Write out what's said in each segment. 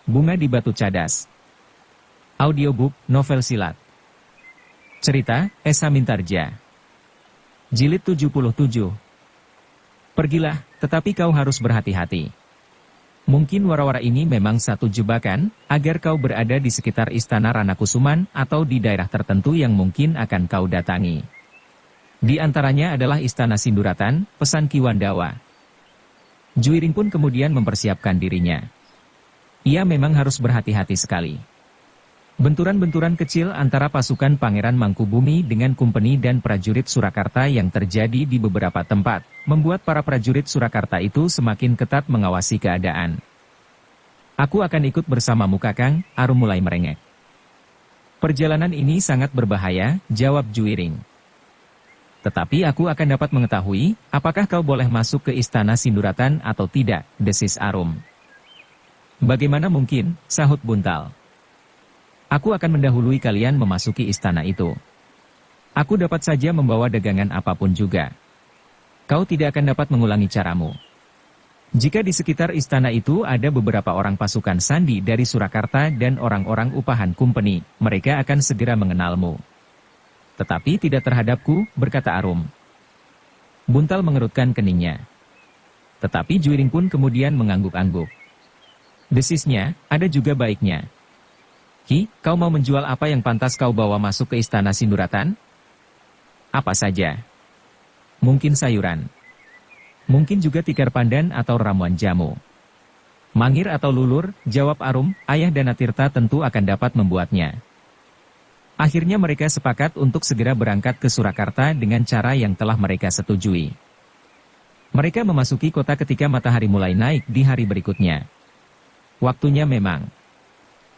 Bunga di Batu Cadas. Audiobook, novel silat. Cerita, Esa Mintarja. Jilid 77. Pergilah, tetapi kau harus berhati-hati. Mungkin wara-wara ini memang satu jebakan, agar kau berada di sekitar Istana Ranakusuman atau di daerah tertentu yang mungkin akan kau datangi. Di antaranya adalah Istana Sinduratan, pesan Ki Wandawa. Juiring pun kemudian mempersiapkan dirinya. Ia memang harus berhati-hati sekali. Benturan-benturan kecil antara pasukan Pangeran Mangkubumi dengan Kumpeni dan prajurit Surakarta yang terjadi di beberapa tempat, membuat para prajurit Surakarta itu semakin ketat mengawasi keadaan. Aku akan ikut bersamamu Kakang, Arum mulai merengek. Perjalanan ini sangat berbahaya, jawab Juiring. Tetapi aku akan dapat mengetahui, apakah kau boleh masuk ke Istana Sinduratan atau tidak, desis Arum. Bagaimana mungkin, sahut Buntal. Aku akan mendahului kalian memasuki istana itu. Aku dapat saja membawa dagangan apapun juga. Kau tidak akan dapat mengulangi caramu. Jika di sekitar istana itu ada beberapa orang pasukan sandi dari Surakarta dan orang-orang upahan Kumpeni, mereka akan segera mengenalmu. Tetapi tidak terhadapku, berkata Arum. Buntal mengerutkan keningnya. Tetapi Juiring pun kemudian mengangguk-angguk. Desisnya, ada juga baiknya. Ki, kau mau menjual apa yang pantas kau bawa masuk ke Istana Sinduratan? Apa saja? Mungkin sayuran. Mungkin juga tikar pandan atau ramuan jamu. Mangir atau lulur, jawab Arum, ayah Danatirta tentu akan dapat membuatnya. Akhirnya mereka sepakat untuk segera berangkat ke Surakarta dengan cara yang telah mereka setujui. Mereka memasuki kota ketika matahari mulai naik di hari berikutnya. Waktunya memang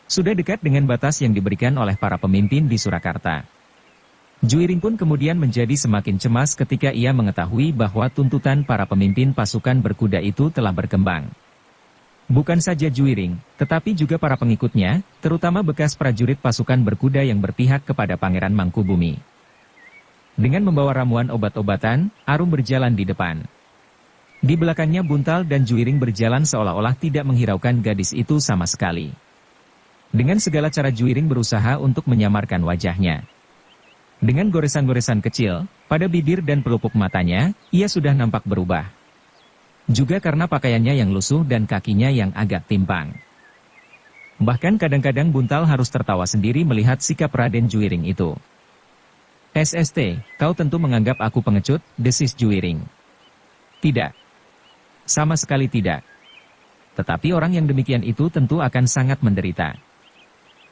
sudah dekat dengan batas yang diberikan oleh para pemimpin di Surakarta. Juiring pun kemudian menjadi semakin cemas ketika ia mengetahui bahwa tuntutan para pemimpin pasukan berkuda itu telah berkembang. Bukan saja Juiring, tetapi juga para pengikutnya, terutama bekas prajurit pasukan berkuda yang berpihak kepada Pangeran Mangkubumi. Dengan membawa ramuan obat-obatan, Arum berjalan di depan. Di belakangnya Buntal dan Juiring berjalan seolah-olah tidak menghiraukan gadis itu sama sekali. Dengan segala cara Juiring berusaha untuk menyamarkan wajahnya. Dengan goresan-goresan kecil, pada bibir dan pelupuk matanya, ia sudah nampak berubah. Juga karena pakaiannya yang lusuh dan kakinya yang agak timpang. Bahkan kadang-kadang Buntal harus tertawa sendiri melihat sikap Raden Juiring itu. SST, kau tentu menganggap aku pengecut, desis Juiring. Tidak. Sama sekali tidak. Tetapi orang yang demikian itu tentu akan sangat menderita.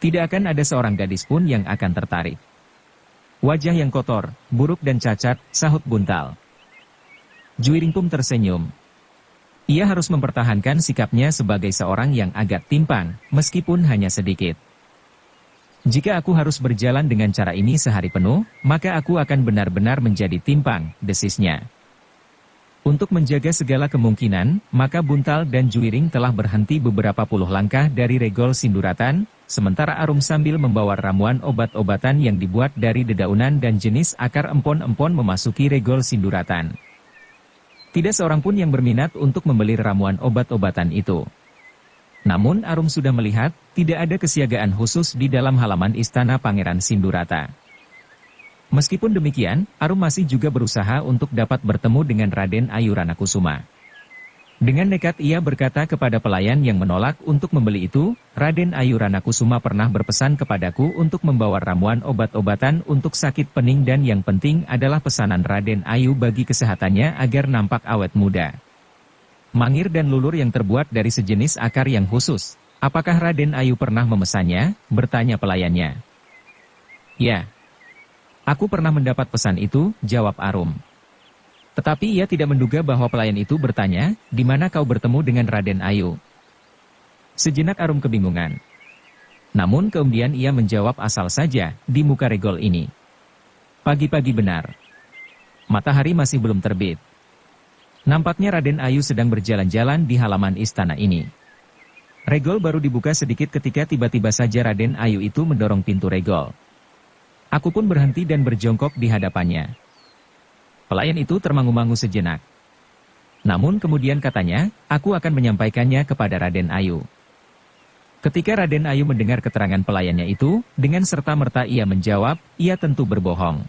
Tidak akan ada seorang gadis pun yang akan tertarik. Wajah yang kotor, buruk dan cacat, sahut Buntal. Juiring pun tersenyum. Ia harus mempertahankan sikapnya sebagai seorang yang agak timpang, meskipun hanya sedikit. Jika aku harus berjalan dengan cara ini sehari penuh, maka aku akan benar-benar menjadi timpang, desisnya. Untuk menjaga segala kemungkinan, maka Buntal dan Juiring telah berhenti beberapa puluh langkah dari Regol Sinduratan, sementara Arum sambil membawa ramuan obat-obatan yang dibuat dari dedaunan dan jenis akar empon-empon memasuki Regol Sinduratan. Tidak seorang pun yang berminat untuk membeli ramuan obat-obatan itu. Namun Arum sudah melihat, tidak ada kesiagaan khusus di dalam halaman Istana Pangeran Sindurata. Meskipun demikian, Arum masih juga berusaha untuk dapat bertemu dengan Raden Ayu Ranakusuma. Dengan nekat ia berkata kepada pelayan yang menolak untuk membeli itu, Raden Ayu Ranakusuma pernah berpesan kepadaku untuk membawa ramuan obat-obatan untuk sakit pening dan yang penting adalah pesanan Raden Ayu bagi kesehatannya agar nampak awet muda. Mangir dan lulur yang terbuat dari sejenis akar yang khusus. Apakah Raden Ayu pernah memesannya? Bertanya pelayannya. Ya. Aku pernah mendapat pesan itu, jawab Arum. Tetapi ia tidak menduga bahwa pelayan itu bertanya, di mana kau bertemu dengan Raden Ayu? Sejenak Arum kebingungan. Namun kemudian ia menjawab asal saja, di muka regol ini. Pagi-pagi benar. Matahari masih belum terbit. Nampaknya Raden Ayu sedang berjalan-jalan di halaman istana ini. Regol baru dibuka sedikit ketika tiba-tiba saja Raden Ayu itu mendorong pintu regol. Aku pun berhenti dan berjongkok di hadapannya. Pelayan itu termangu-mangu sejenak. Namun kemudian katanya, aku akan menyampaikannya kepada Raden Ayu. Ketika Raden Ayu mendengar keterangan pelayannya itu, dengan serta-merta ia menjawab, ia tentu berbohong.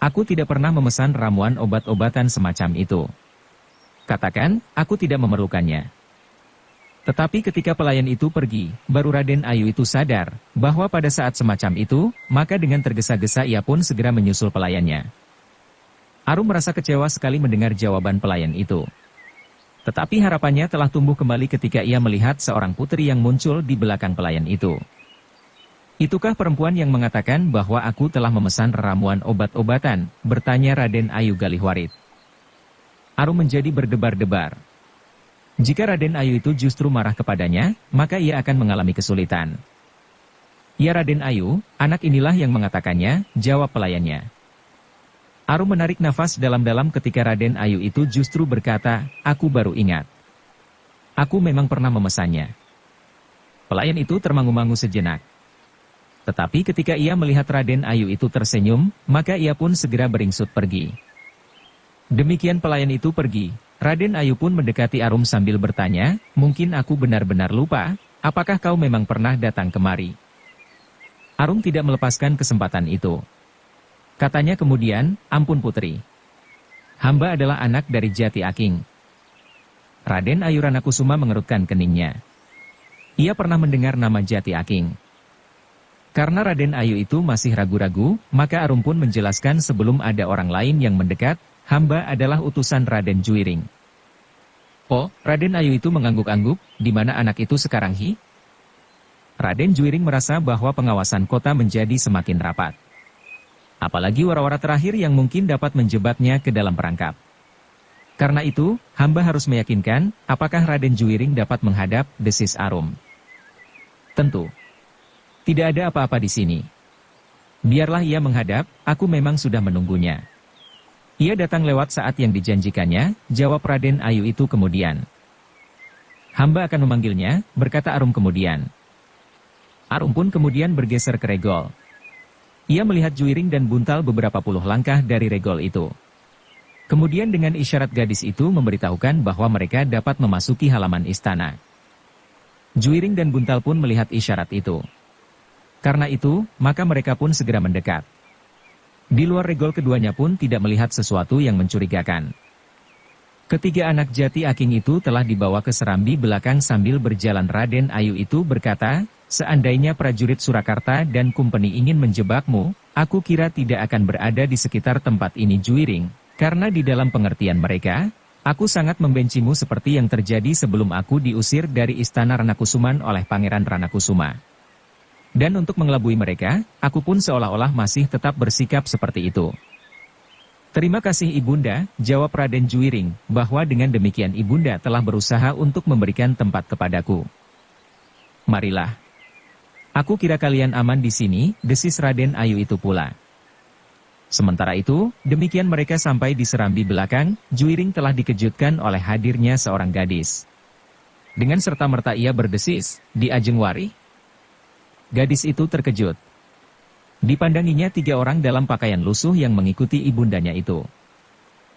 Aku tidak pernah memesan ramuan obat-obatan semacam itu. Katakan, aku tidak memerlukannya. Tetapi ketika pelayan itu pergi, baru Raden Ayu itu sadar, bahwa pada saat semacam itu, maka dengan tergesa-gesa ia pun segera menyusul pelayannya. Arum merasa kecewa sekali mendengar jawaban pelayan itu. Tetapi harapannya telah tumbuh kembali ketika ia melihat seorang putri yang muncul di belakang pelayan itu. Itukah perempuan yang mengatakan bahwa aku telah memesan ramuan obat-obatan, bertanya Raden Ayu Galihwarit. Arum menjadi berdebar-debar. Jika Raden Ayu itu justru marah kepadanya, maka ia akan mengalami kesulitan. Ya Raden Ayu, anak inilah yang mengatakannya, jawab pelayannya. Arum menarik nafas dalam-dalam ketika Raden Ayu itu justru berkata, aku baru ingat. Aku memang pernah memesannya. Pelayan itu termangu-mangu sejenak. Tetapi ketika ia melihat Raden Ayu itu tersenyum, maka ia pun segera beringsut pergi. Demikian pelayan itu pergi. Raden Ayu pun mendekati Arum sambil bertanya, mungkin aku benar-benar lupa, apakah kau memang pernah datang kemari? Arum tidak melepaskan kesempatan itu. Katanya kemudian, ampun putri. Hamba adalah anak dari Jati Aking. Raden Ayu Ranakusuma mengerutkan keningnya. Ia pernah mendengar nama Jati Aking. Karena Raden Ayu itu masih ragu-ragu, maka Arum pun menjelaskan sebelum ada orang lain yang mendekat, hamba adalah utusan Raden Juiring. Oh, Raden Ayu itu mengangguk-angguk, di mana anak itu sekarang hi? Raden Juiring merasa bahwa pengawasan kota menjadi semakin rapat. Apalagi wara-wara terakhir yang mungkin dapat menjebaknya ke dalam perangkap. Karena itu, hamba harus meyakinkan, apakah Raden Juiring dapat menghadap, desis Arum. Tentu. Tidak ada apa-apa di sini. Biarlah ia menghadap, aku memang sudah menunggunya. Ia datang lewat saat yang dijanjikannya, jawab Raden Ayu itu kemudian. Hamba akan memanggilnya, berkata Arum kemudian. Arum pun kemudian bergeser ke regol. Ia melihat Juiring dan Buntal beberapa puluh langkah dari regol itu. Kemudian dengan isyarat gadis itu memberitahukan bahwa mereka dapat memasuki halaman istana. Juiring dan Buntal pun melihat isyarat itu. Karena itu, maka mereka pun segera mendekat. Di luar regol keduanya pun tidak melihat sesuatu yang mencurigakan. Ketiga anak Jati Aking itu telah dibawa ke serambi belakang sambil berjalan. Raden Ayu itu berkata, seandainya prajurit Surakarta dan kumpeni ingin menjebakmu, aku kira tidak akan berada di sekitar tempat ini Juiring, karena di dalam pengertian mereka, aku sangat membencimu seperti yang terjadi sebelum aku diusir dari istana Ranakusuman oleh Pangeran Ranakusuma. Dan untuk mengelabui mereka, aku pun seolah-olah masih tetap bersikap seperti itu. Terima kasih Ibunda, jawab Raden Juiring, bahwa dengan demikian Ibunda telah berusaha untuk memberikan tempat kepadaku. Marilah. Aku kira kalian aman di sini, desis Raden Ayu itu pula. Sementara itu, demikian mereka sampai di serambi belakang, Juiring telah dikejutkan oleh hadirnya seorang gadis. Dengan serta-merta ia berdesis, di Ajeng Wari. Gadis itu terkejut. Dipandanginya 3 orang dalam pakaian lusuh yang mengikuti ibundanya itu.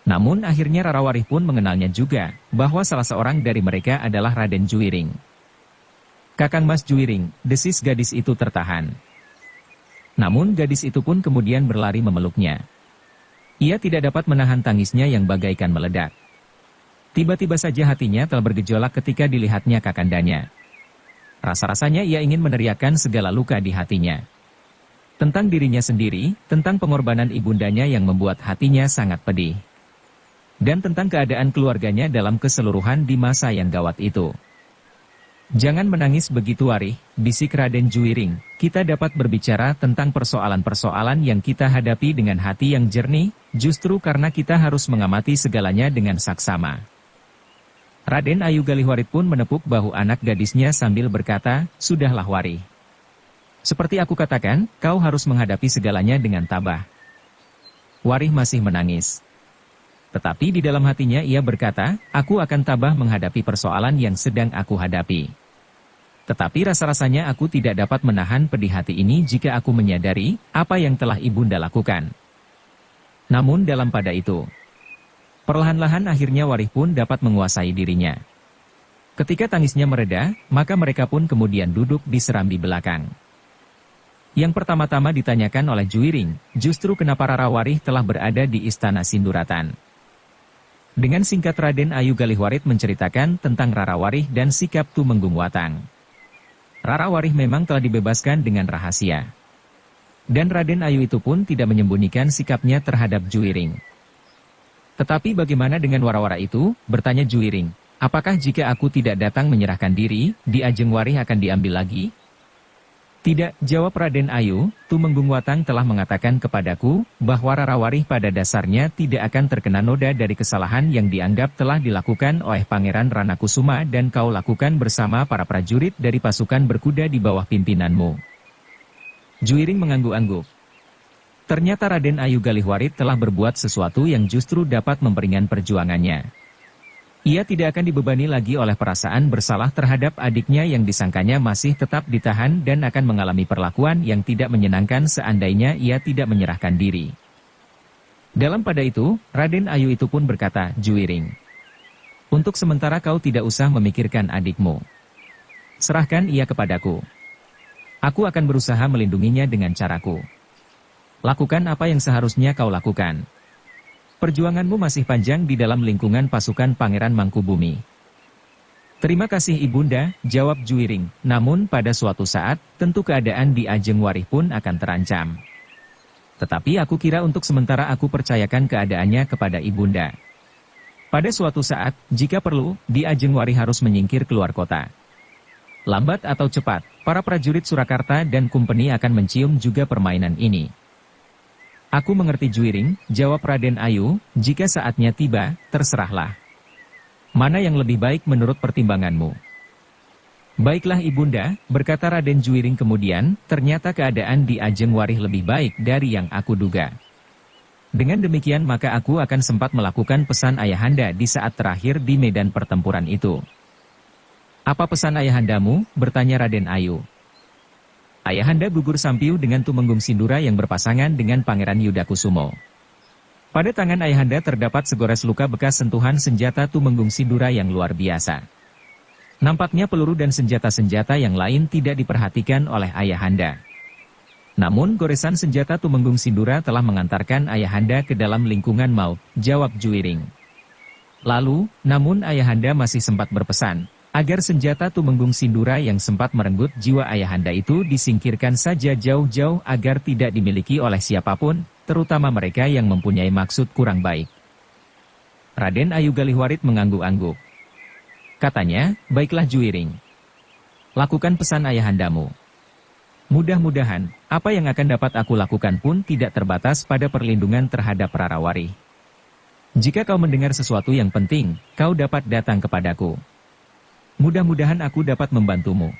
Namun akhirnya Rarawarih pun mengenalnya juga, bahwa salah seorang dari mereka adalah Raden Juiring. Kakang Mas Juiring, desis gadis itu tertahan. Namun gadis itu pun kemudian berlari memeluknya. Ia tidak dapat menahan tangisnya yang bagaikan meledak. Tiba-tiba saja hatinya telah bergejolak ketika dilihatnya kakandanya. Rasa-rasanya ia ingin meneriakkan segala luka di hatinya. Tentang dirinya sendiri, tentang pengorbanan ibundanya yang membuat hatinya sangat pedih. Dan tentang keadaan keluarganya dalam keseluruhan di masa yang gawat itu. Jangan menangis begitu Warih, bisik Raden Juiring, kita dapat berbicara tentang persoalan-persoalan yang kita hadapi dengan hati yang jernih, justru karena kita harus mengamati segalanya dengan saksama. Raden Ayu Galihwarit pun menepuk bahu anak gadisnya sambil berkata, sudahlah Warih. Seperti aku katakan, kau harus menghadapi segalanya dengan tabah. Warih masih menangis. Tetapi di dalam hatinya ia berkata, aku akan tabah menghadapi persoalan yang sedang aku hadapi. Tetapi rasa-rasanya aku tidak dapat menahan pedih hati ini jika aku menyadari apa yang telah ibunda lakukan. Namun dalam pada itu, perlahan-lahan akhirnya Warih pun dapat menguasai dirinya. Ketika tangisnya mereda, maka mereka pun kemudian duduk di serambi belakang. Yang pertama-tama ditanyakan oleh Juiring, justru kenapa Rarawarih telah berada di Istana Sinduratan. Dengan singkat Raden Ayu Galihwarit menceritakan tentang Rarawarih dan sikap Tumenggung Watang. Rarawarih memang telah dibebaskan dengan rahasia. Dan Raden Ayu itu pun tidak menyembunyikan sikapnya terhadap Juiring. Tetapi bagaimana dengan wara-wara itu? Bertanya Juiring. Apakah jika aku tidak datang menyerahkan diri, di Ajeng Warih akan diambil lagi? Tidak, jawab Raden Ayu, Tumenggung Watang telah mengatakan kepadaku, bahwa Rarawarih pada dasarnya tidak akan terkena noda dari kesalahan yang dianggap telah dilakukan oleh Pangeran Ranakusuma dan kau lakukan bersama para prajurit dari pasukan berkuda di bawah pimpinanmu. Juiring mengangguk-angguk. Ternyata Raden Ayu Galihwarit telah berbuat sesuatu yang justru dapat memperingan perjuangannya. Ia tidak akan dibebani lagi oleh perasaan bersalah terhadap adiknya yang disangkanya masih tetap ditahan dan akan mengalami perlakuan yang tidak menyenangkan seandainya ia tidak menyerahkan diri. Dalam pada itu, Raden Ayu itu pun berkata, Juiring, untuk sementara kau tidak usah memikirkan adikmu. Serahkan ia kepadaku. Aku akan berusaha melindunginya dengan caraku. Lakukan apa yang seharusnya kau lakukan. Perjuanganmu masih panjang di dalam lingkungan pasukan Pangeran Mangkubumi. Terima kasih Ibunda, jawab Juiring. Namun pada suatu saat, tentu keadaan di Ajeng Warih pun akan terancam. Tetapi aku kira untuk sementara aku percayakan keadaannya kepada Ibunda. Pada suatu saat, jika perlu, di Ajeng Warih harus menyingkir keluar kota. Lambat atau cepat, para prajurit Surakarta dan Kumpeni akan mencium juga permainan ini. Aku mengerti Juiring, jawab Raden Ayu, jika saatnya tiba, terserahlah. Mana yang lebih baik menurut pertimbanganmu? Baiklah Ibunda, berkata Raden Juiring kemudian, ternyata keadaan di Ajeng Warih lebih baik dari yang aku duga. Dengan demikian maka aku akan sempat melakukan pesan ayahanda di saat terakhir di medan pertempuran itu. Apa pesan ayahandamu? Bertanya Raden Ayu. Ayahanda gugur sampiu dengan Tumenggung Sindura yang berpasangan dengan Pangeran Yudakusumo. Pada tangan ayahanda terdapat segores luka bekas sentuhan senjata Tumenggung Sindura yang luar biasa. Nampaknya peluru dan senjata-senjata yang lain tidak diperhatikan oleh ayahanda. Namun goresan senjata Tumenggung Sindura telah mengantarkan ayahanda ke dalam lingkungan maut, jawab Juiring. Lalu, namun ayahanda masih sempat berpesan, agar senjata Tumenggung Sindura yang sempat merenggut jiwa ayahanda itu disingkirkan saja jauh-jauh agar tidak dimiliki oleh siapapun, terutama mereka yang mempunyai maksud kurang baik. Raden Ayu Galihwarit mengangguk-angguk. Katanya, baiklah Juiring. Lakukan pesan ayahandamu. Mudah-mudahan, apa yang akan dapat aku lakukan pun tidak terbatas pada perlindungan terhadap Rarawarih. Jika kau mendengar sesuatu yang penting, kau dapat datang kepadaku. Mudah-mudahan aku dapat membantumu.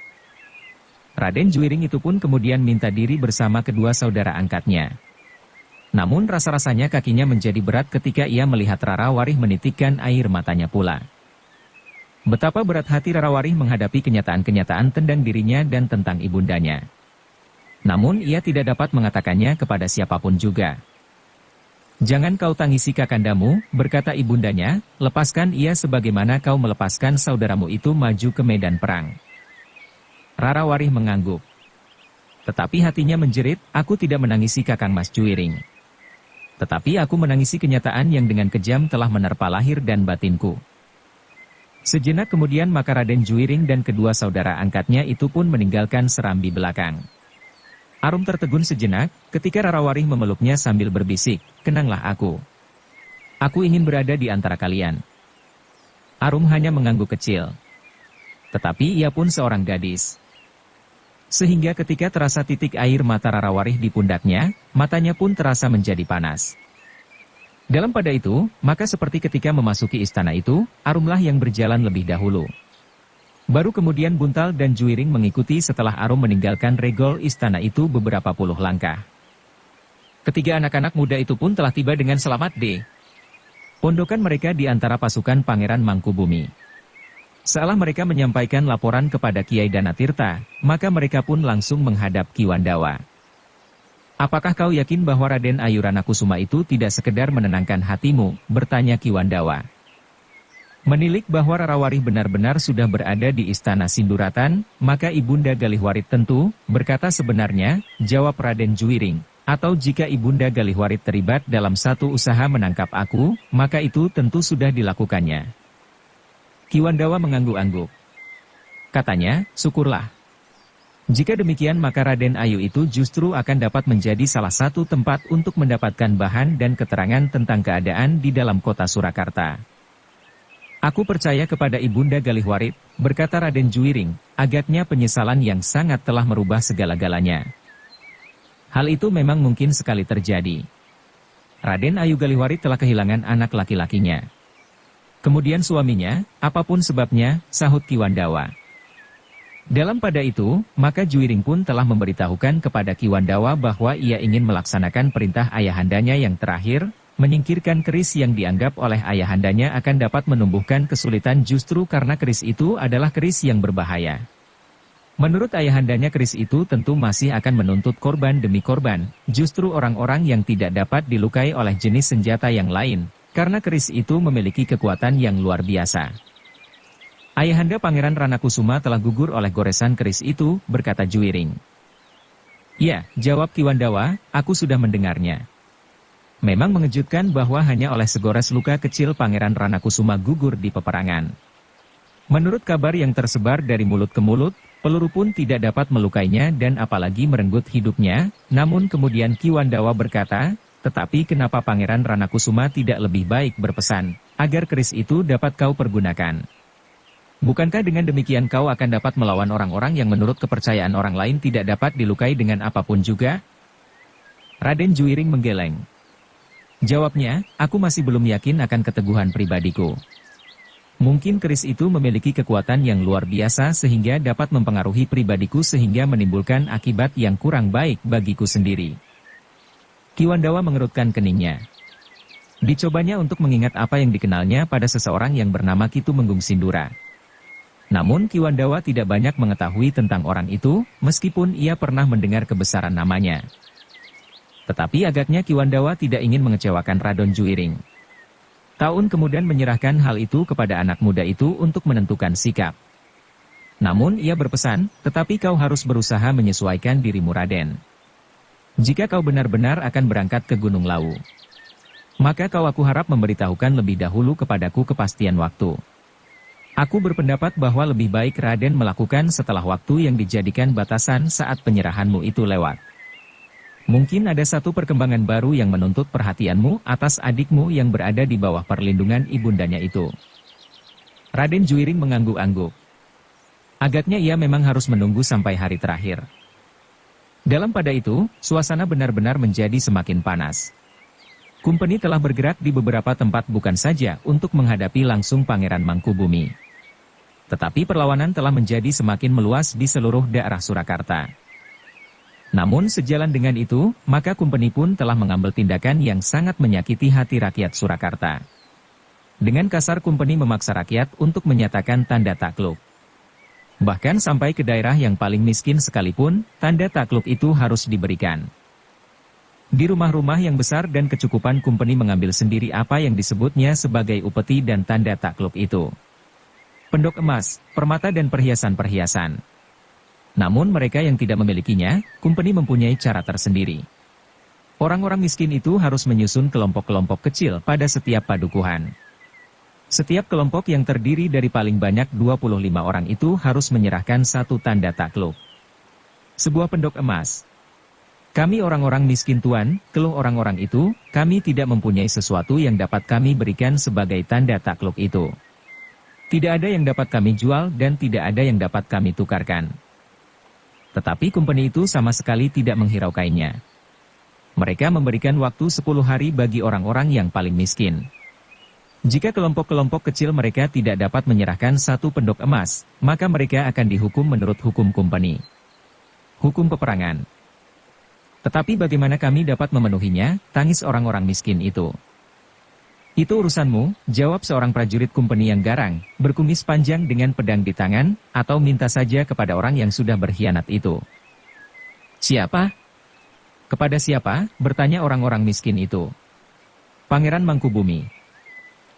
Raden Juiring itu pun kemudian minta diri bersama kedua saudara angkatnya. Namun rasa-rasanya kakinya menjadi berat ketika ia melihat Rarawarih menitikkan air matanya pula. Betapa berat hati Rarawarih menghadapi kenyataan-kenyataan tentang dirinya dan tentang ibundanya. Namun ia tidak dapat mengatakannya kepada siapapun juga. Jangan kau tangisi kakandamu, berkata ibundanya, lepaskan ia sebagaimana kau melepaskan saudaramu itu maju ke medan perang. Rarawarih mengangguk. Tetapi hatinya menjerit, aku tidak menangisi Kakang Mas Juiring. Tetapi aku menangisi kenyataan yang dengan kejam telah menerpa lahir dan batinku. Sejenak kemudian maka Raden Juiring dan kedua saudara angkatnya itu pun meninggalkan serambi belakang. Arum tertegun sejenak, ketika Rarawarih memeluknya sambil berbisik, kenanglah aku. Aku ingin berada di antara kalian. Arum hanya mengangguk kecil. Tetapi ia pun seorang gadis. Sehingga ketika terasa titik air mata Rarawarih di pundaknya, matanya pun terasa menjadi panas. Dalam pada itu, maka seperti ketika memasuki istana itu, Arumlah yang berjalan lebih dahulu. Baru kemudian Buntal dan Juiring mengikuti setelah Arum meninggalkan regol istana itu beberapa puluh langkah. Ketiga anak-anak muda itu pun telah tiba dengan selamat di pondokan mereka di antara pasukan Pangeran Mangkubumi. Setelah mereka menyampaikan laporan kepada Kiai Danatirta, maka mereka pun langsung menghadap Ki Wandawa. Apakah kau yakin bahwa Raden Ayu Ranakusuma itu tidak sekedar menenangkan hatimu? Bertanya Ki Wandawa. Menilik bahwa Rarawari benar-benar sudah berada di Istana Sinduratan, maka Ibunda Galihwarit tentu, berkata sebenarnya, jawab Raden Juwiring. Atau jika Ibunda Galihwarit terlibat dalam satu usaha menangkap aku, maka itu tentu sudah dilakukannya. Ki Wandawa mengangguk-angguk. Katanya, syukurlah. Jika demikian maka Raden Ayu itu justru akan dapat menjadi salah satu tempat untuk mendapatkan bahan dan keterangan tentang keadaan di dalam kota Surakarta. Aku percaya kepada Ibunda Galihwarit, berkata Raden Juwiring, agaknya penyesalan yang sangat telah merubah segala-galanya. Hal itu memang mungkin sekali terjadi. Raden Ayu Galihwarit telah kehilangan anak laki-lakinya. Kemudian suaminya, apapun sebabnya, sahut Ki Wandawa. Dalam pada itu, maka Juwiring pun telah memberitahukan kepada Ki Wandawa bahwa ia ingin melaksanakan perintah ayahandanya yang terakhir, menyingkirkan keris yang dianggap oleh ayahandanya akan dapat menumbuhkan kesulitan justru karena keris itu adalah keris yang berbahaya. Menurut ayahandanya keris itu tentu masih akan menuntut korban demi korban, justru orang-orang yang tidak dapat dilukai oleh jenis senjata yang lain, karena keris itu memiliki kekuatan yang luar biasa. Ayahanda Pangeran Ranakusuma telah gugur oleh goresan keris itu, berkata Juwiring. Ya, jawab Ki Wandawa, aku sudah mendengarnya. Memang mengejutkan bahwa hanya oleh segores luka kecil Pangeran Ranakusuma gugur di peperangan. Menurut kabar yang tersebar dari mulut ke mulut, peluru pun tidak dapat melukainya dan apalagi merenggut hidupnya, namun kemudian Ki Wandawa berkata, tetapi kenapa Pangeran Ranakusuma tidak lebih baik berpesan, agar keris itu dapat kau pergunakan? Bukankah dengan demikian kau akan dapat melawan orang-orang yang menurut kepercayaan orang lain tidak dapat dilukai dengan apapun juga? Raden Juwiring menggeleng. Jawabnya, aku masih belum yakin akan keteguhan pribadiku. Mungkin keris itu memiliki kekuatan yang luar biasa sehingga dapat mempengaruhi pribadiku sehingga menimbulkan akibat yang kurang baik bagiku sendiri. Ki Wandawa mengerutkan keningnya. Dicobanya untuk mengingat apa yang dikenalnya pada seseorang yang bernama Ki Tumenggung Sindura. Namun Ki Wandawa tidak banyak mengetahui tentang orang itu, meskipun ia pernah mendengar kebesaran namanya. Tetapi agaknya Ki Wandawa tidak ingin mengecewakan Raden Juwiring. Taun kemudian menyerahkan hal itu kepada anak muda itu untuk menentukan sikap. Namun ia berpesan, tetapi kau harus berusaha menyesuaikan dirimu Raden. Jika kau benar-benar akan berangkat ke Gunung Lawu, maka aku harap memberitahukan lebih dahulu kepadaku kepastian waktu. Aku berpendapat bahwa lebih baik Raden melakukan setelah waktu yang dijadikan batasan saat penyerahanmu itu lewat. Mungkin ada satu perkembangan baru yang menuntut perhatianmu atas adikmu yang berada di bawah perlindungan ibundanya itu. Raden Juwiring mengangguk-angguk. Agaknya ia memang harus menunggu sampai hari terakhir. Dalam pada itu, suasana benar-benar menjadi semakin panas. Kumpeni telah bergerak di beberapa tempat bukan saja untuk menghadapi langsung Pangeran Mangkubumi. Tetapi perlawanan telah menjadi semakin meluas di seluruh daerah Surakarta. Namun sejalan dengan itu, maka Kumpeni pun telah mengambil tindakan yang sangat menyakiti hati rakyat Surakarta. Dengan kasar Kumpeni memaksa rakyat untuk menyatakan tanda takluk. Bahkan sampai ke daerah yang paling miskin sekalipun, tanda takluk itu harus diberikan. Di rumah-rumah yang besar dan kecukupan Kumpeni mengambil sendiri apa yang disebutnya sebagai upeti dan tanda takluk itu. Pendok emas, permata dan perhiasan-perhiasan. Namun mereka yang tidak memilikinya, Kumpeni mempunyai cara tersendiri. Orang-orang miskin itu harus menyusun kelompok-kelompok kecil pada setiap padukuhan. Setiap kelompok yang terdiri dari paling banyak 25 orang itu harus menyerahkan satu tanda takluk. Sebuah pendok emas. Kami orang-orang miskin tuan, keluh orang-orang itu, kami tidak mempunyai sesuatu yang dapat kami berikan sebagai tanda takluk itu. Tidak ada yang dapat kami jual dan tidak ada yang dapat kami tukarkan. Tetapi Kumpeni itu sama sekali tidak menghiraukannya. Mereka memberikan waktu 10 hari bagi orang-orang yang paling miskin. Jika kelompok-kelompok kecil mereka tidak dapat menyerahkan satu pendok emas, maka mereka akan dihukum menurut hukum Kumpeni. Hukum peperangan. Tetapi bagaimana kami dapat memenuhinya, tangis orang-orang miskin itu. Itu urusanmu, jawab seorang prajurit Kumpeni yang garang, berkumis panjang dengan pedang di tangan, atau minta saja kepada orang yang sudah berkhianat itu. Siapa? Kepada siapa? Bertanya orang-orang miskin itu. Pangeran Mangkubumi.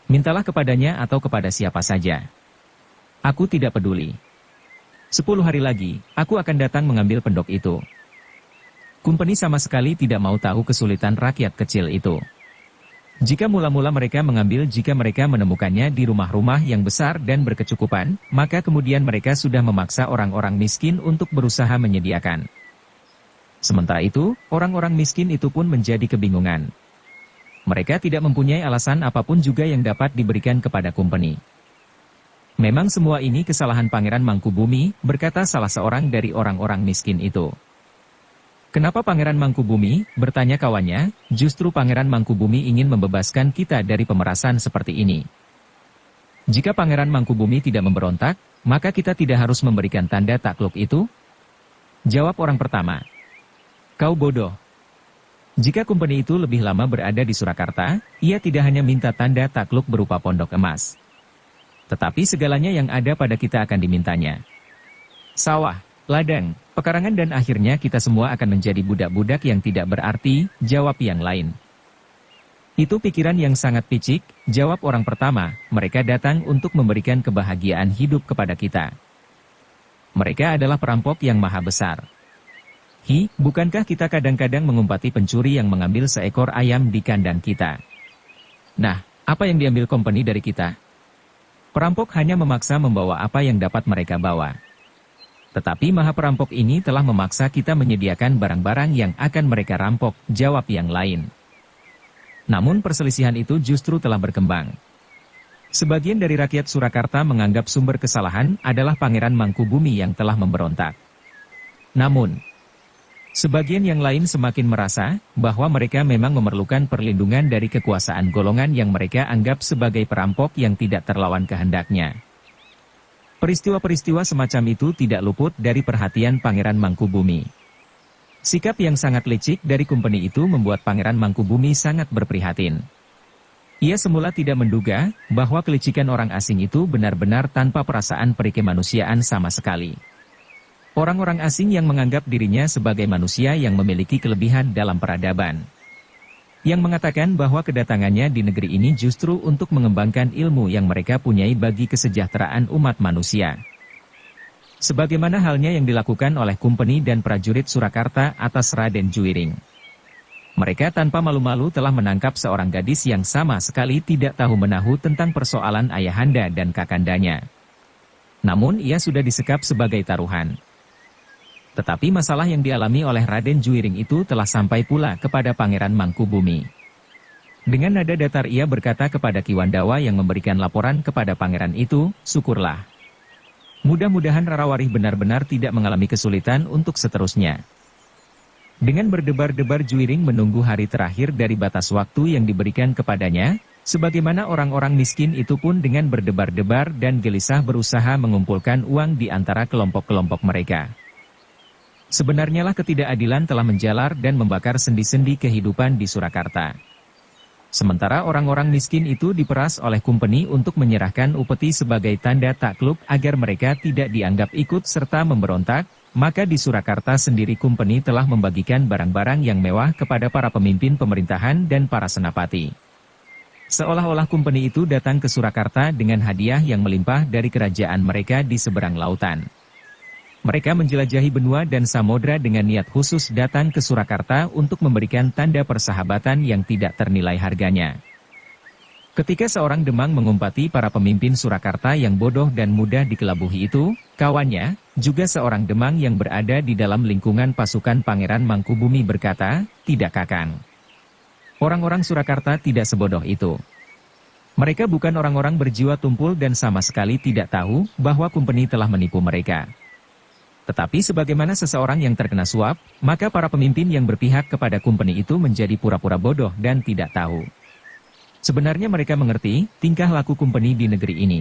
Mintalah kepadanya atau kepada siapa saja. Aku tidak peduli. 10 hari lagi, aku akan datang mengambil pendok itu. Kumpeni sama sekali tidak mau tahu kesulitan rakyat kecil itu. Jika mula-mula mereka mengambil jika mereka menemukannya di rumah-rumah yang besar dan berkecukupan, maka kemudian mereka sudah memaksa orang-orang miskin untuk berusaha menyediakan. Sementara itu, orang-orang miskin itu pun menjadi kebingungan. Mereka tidak mempunyai alasan apapun juga yang dapat diberikan kepada kumpeni. Memang semua ini kesalahan Pangeran Mangkubumi, berkata salah seorang dari orang-orang miskin itu. Kenapa Pangeran Mangkubumi? Bertanya kawannya, justru Pangeran Mangkubumi ingin membebaskan kita dari pemerasan seperti ini. Jika Pangeran Mangkubumi tidak memberontak, maka kita tidak harus memberikan tanda takluk itu? Jawab orang pertama. Kau bodoh. Jika kumpeni itu lebih lama berada di Surakarta, ia tidak hanya minta tanda takluk berupa pondok emas. Tetapi segalanya yang ada pada kita akan dimintanya. Sawah, ladang, pekarangan dan akhirnya kita semua akan menjadi budak-budak yang tidak berarti, jawab yang lain. Itu pikiran yang sangat picik, jawab orang pertama, mereka datang untuk memberikan kebahagiaan hidup kepada kita. Mereka adalah perampok yang maha besar. Bukankah kita kadang-kadang mengumpati pencuri yang mengambil seekor ayam di kandang kita? Nah, apa yang diambil kompeni dari kita? Perampok hanya memaksa membawa apa yang dapat mereka bawa. Tetapi maha perampok ini telah memaksa kita menyediakan barang-barang yang akan mereka rampok, jawab yang lain. Namun perselisihan itu justru telah berkembang. Sebagian dari rakyat Surakarta menganggap sumber kesalahan adalah Pangeran Mangkubumi yang telah memberontak. Namun, sebagian yang lain semakin merasa bahwa mereka memang memerlukan perlindungan dari kekuasaan golongan yang mereka anggap sebagai perampok yang tidak terlawan kehendaknya. Peristiwa-peristiwa semacam itu tidak luput dari perhatian Pangeran Mangkubumi. Sikap yang sangat licik dari kumpeni itu membuat Pangeran Mangkubumi sangat berprihatin. Ia semula tidak menduga bahwa kelicikan orang asing itu benar-benar tanpa perasaan perikemanusiaan sama sekali. Orang-orang asing yang menganggap dirinya sebagai manusia yang memiliki kelebihan dalam peradaban. Yang mengatakan bahwa kedatangannya di negeri ini justru untuk mengembangkan ilmu yang mereka punyai bagi kesejahteraan umat manusia. Sebagaimana halnya yang dilakukan oleh kumpeni dan prajurit Surakarta atas Raden Juiring. Mereka tanpa malu-malu telah menangkap seorang gadis yang sama sekali tidak tahu menahu tentang persoalan ayahanda dan kakandanya. Namun ia sudah disekap sebagai taruhan. Tetapi masalah yang dialami oleh Raden Juiring itu telah sampai pula kepada Pangeran Mangkubumi. Dengan nada datar ia berkata kepada Ki Wandawa yang memberikan laporan kepada pangeran itu, syukurlah. Mudah-mudahan Rarawarih benar-benar tidak mengalami kesulitan untuk seterusnya. Dengan berdebar-debar Juiring menunggu hari terakhir dari batas waktu yang diberikan kepadanya, sebagaimana orang-orang miskin itu pun dengan berdebar-debar dan gelisah berusaha mengumpulkan uang di antara kelompok-kelompok mereka. Sebenarnya lah ketidakadilan telah menjalar dan membakar sendi-sendi kehidupan di Surakarta. Sementara orang-orang miskin itu diperas oleh kumpeni untuk menyerahkan upeti sebagai tanda takluk agar mereka tidak dianggap ikut serta memberontak, maka di Surakarta sendiri kumpeni telah membagikan barang-barang yang mewah kepada para pemimpin pemerintahan dan para senapati. Seolah-olah kumpeni itu datang ke Surakarta dengan hadiah yang melimpah dari kerajaan mereka di seberang lautan. Mereka menjelajahi benua dan samudra dengan niat khusus datang ke Surakarta untuk memberikan tanda persahabatan yang tidak ternilai harganya. Ketika seorang Demang mengumpati para pemimpin Surakarta yang bodoh dan mudah dikelabuhi itu, kawannya, juga seorang Demang yang berada di dalam lingkungan pasukan Pangeran Mangkubumi berkata, "Tidak Kakang. Orang-orang Surakarta tidak sebodoh itu. Mereka bukan orang-orang berjiwa tumpul dan sama sekali tidak tahu bahwa kumpeni telah menipu mereka. Tetapi sebagaimana seseorang yang terkena suap, maka para pemimpin yang berpihak kepada kumpeni itu menjadi pura-pura bodoh dan tidak tahu. Sebenarnya mereka mengerti tingkah laku kumpeni di negeri ini.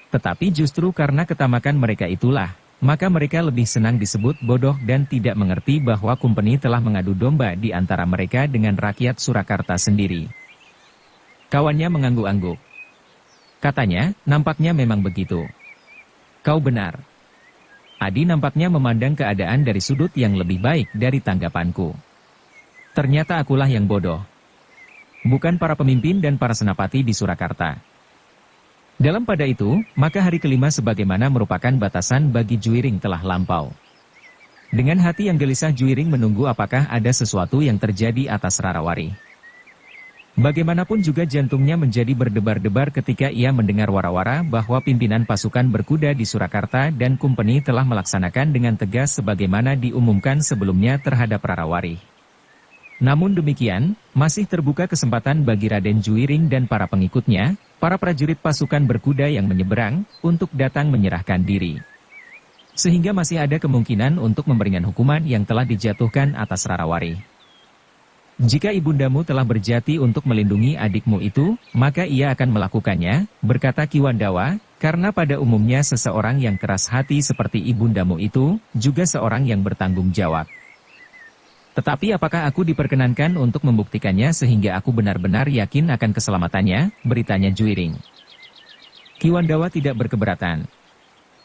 Tetapi justru karena ketamakan mereka itulah, maka mereka lebih senang disebut bodoh dan tidak mengerti bahwa kumpeni telah mengadu domba di antara mereka dengan rakyat Surakarta sendiri." Kawannya mengangguk-angguk. Katanya, "Nampaknya memang begitu. Kau benar. Adi nampaknya memandang keadaan dari sudut yang lebih baik dari tanggapanku. Ternyata akulah yang bodoh." bukan para pemimpin dan para senapati di Surakarta. Dalam pada itu, maka hari kelima sebagaimana merupakan batasan bagi Juiring telah lampau. Dengan hati yang gelisah Juiring menunggu apakah ada sesuatu yang terjadi atas Rarawari. Bagaimanapun juga jantungnya menjadi berdebar-debar ketika ia mendengar wara-wara bahwa pimpinan pasukan berkuda di Surakarta dan Kumpeni telah melaksanakan dengan tegas sebagaimana diumumkan sebelumnya terhadap Rarawari. Namun demikian, masih terbuka kesempatan bagi Raden Juiring dan para pengikutnya, para prajurit pasukan berkuda yang menyeberang, untuk datang menyerahkan diri. Sehingga masih ada kemungkinan untuk memberikan hukuman yang telah dijatuhkan atas Rarawari. Jika ibundamu telah berjati untuk melindungi adikmu itu, maka ia akan melakukannya, berkata Ki Wandawa, karena pada umumnya seseorang yang keras hati seperti ibundamu itu, juga seorang yang bertanggung jawab. Tetapi apakah aku diperkenankan untuk membuktikannya sehingga aku benar-benar yakin akan keselamatannya, beritanya Juiring. Ki Wandawa tidak berkeberatan.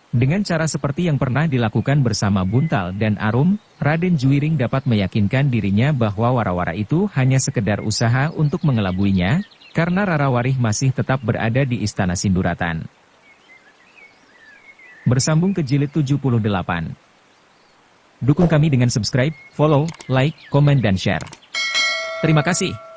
Dengan cara seperti yang pernah dilakukan bersama Buntal dan Arum, Raden Juiring dapat meyakinkan dirinya bahwa wara-wara itu hanya sekedar usaha untuk mengelabuinya, karena Rarawari masih tetap berada di Istana Sinduratan. Bersambung ke jilid 78. Dukung kami dengan subscribe, follow, like, komen dan share. Terima kasih.